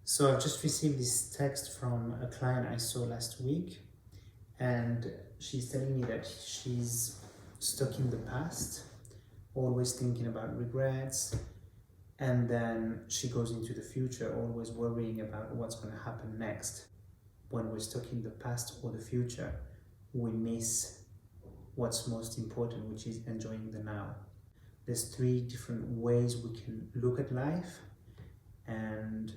So I've just received this text from a client I saw last week, and she's telling me that she's stuck in the past, always thinking about regrets, and then she goes into the future, always worrying about what's going to happen next. When we're stuck in the past or the future, we miss what's most important, which is enjoying the now. There's three different ways we can look at life, and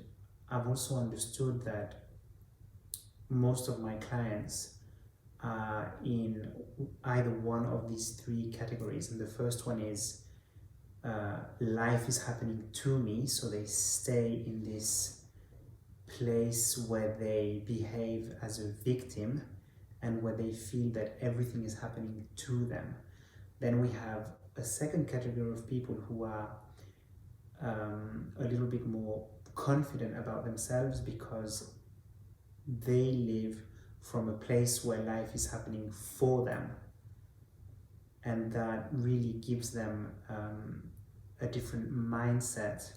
I've also understood that most of my clients are in either one of these three categories. And the first one is life is happening to me, so they stay in this place where they behave as a victim and where they feel that everything is happening to them. Then we have a second category of people who are a little bit more confident about themselves because they live from a place where life is happening for them, and that really gives them a different mindset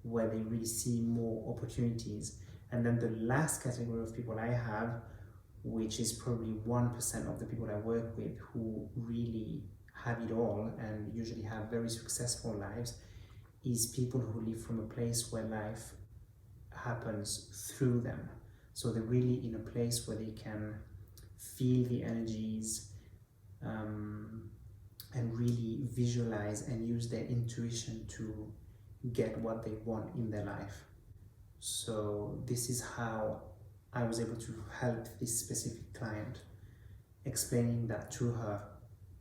where they really see more opportunities. And then the last category of people I have, which is probably 1% of the people I work with who really have it all and usually have very successful lives, is people who live from a place where life happens through them. So they're really in a place where they can feel the energies and really visualize and use their intuition to get what they want in their life. So this is how I was able to help this specific client, explaining that to her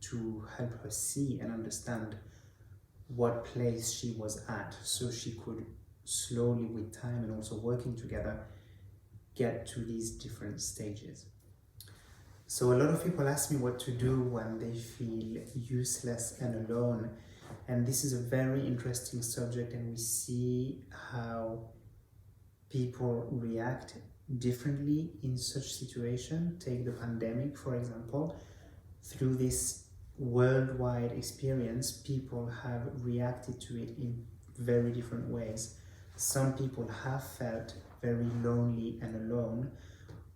to help her see and understand what place she was at, so she could slowly, with time and also working together, get to these different stages. So a lot of people ask me what to do when they feel useless and alone, and this is a very interesting subject, and we see how people react differently in such situation. Take the pandemic, for example. Through this worldwide experience, people have reacted to it in very different ways. Some people have felt very lonely and alone,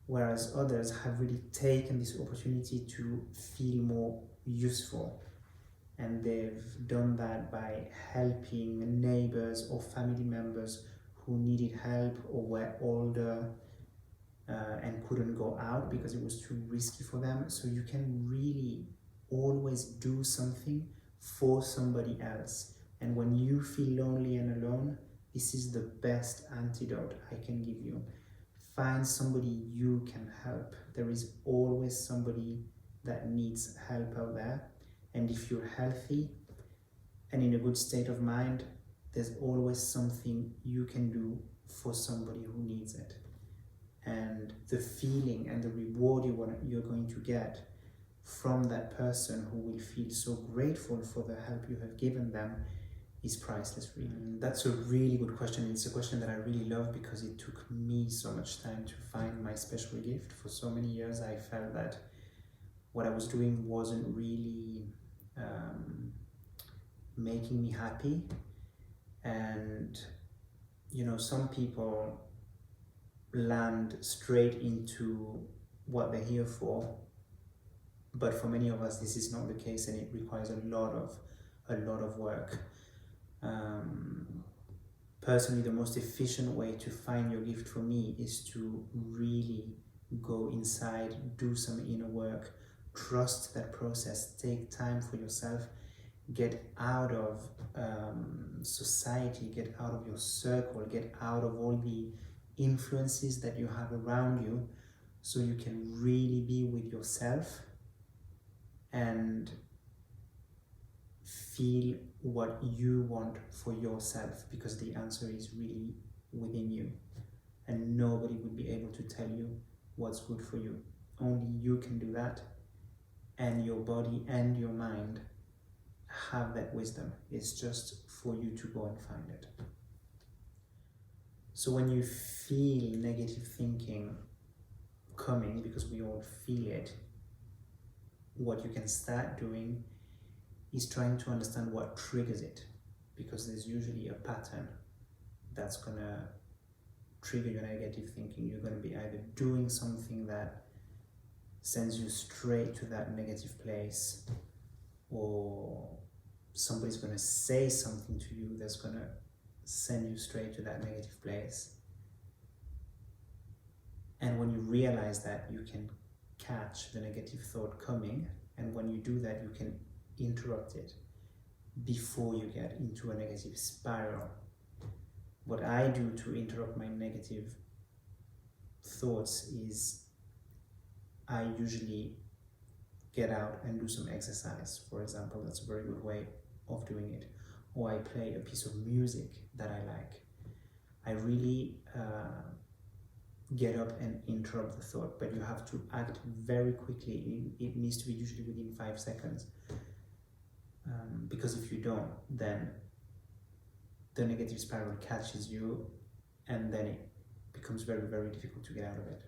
whereas others have really taken this opportunity to feel more useful. And they've done that by helping neighbors or family members who needed help or were older and couldn't go out because it was too risky for them. So you can really always do something for somebody else. And when you feel lonely and alone, this is the best antidote I can give you. Find somebody you can help. There is always somebody that needs help out there. And if you're healthy and in a good state of mind, there's always something you can do for somebody who needs it. And the feeling and the reward you're going to get from that person who will feel so grateful for the help you have given them is priceless, really. And that's a really good question. It's a question that I really love because it took me so much time to find my special gift. For so many years I felt that what I was doing wasn't really making me happy. And you know, some people land straight into what they're here for, but for many of us this is not the case, and it requires a lot of work. Personally, the most efficient way to find your gift for me is to really go inside, do some inner work, trust that process, take time for yourself, get out of society, get out of your circle, get out of all the influences that you have around you, so you can really be with yourself and feel what you want for yourself, because the answer is really within you, and nobody would be able to tell you what's good for you. Only you can do that, and your body and your mind have that wisdom. It's just for you to go and find it. So when you feel negative thinking coming, because we all feel it, what you can start doing is trying to understand what triggers it, because there's usually a pattern that's gonna trigger your negative thinking, you're going to be either doing something that sends you straight to that negative place, or somebody's going to say something to you that's going to send you straight to that negative place. And when you realize that, you can catch the negative thought coming, and when you do that, you can interrupt it before you get into a negative spiral. What I do to interrupt my negative thoughts is I usually get out and do some exercise. For example, that's a very good way of doing it. Or I play a piece of music that I like. I really get up and interrupt the thought, but you have to act very quickly. It needs to be usually within 5 seconds. Because if you don't, then the negative spiral catches you, and then it becomes very, very difficult to get out of it.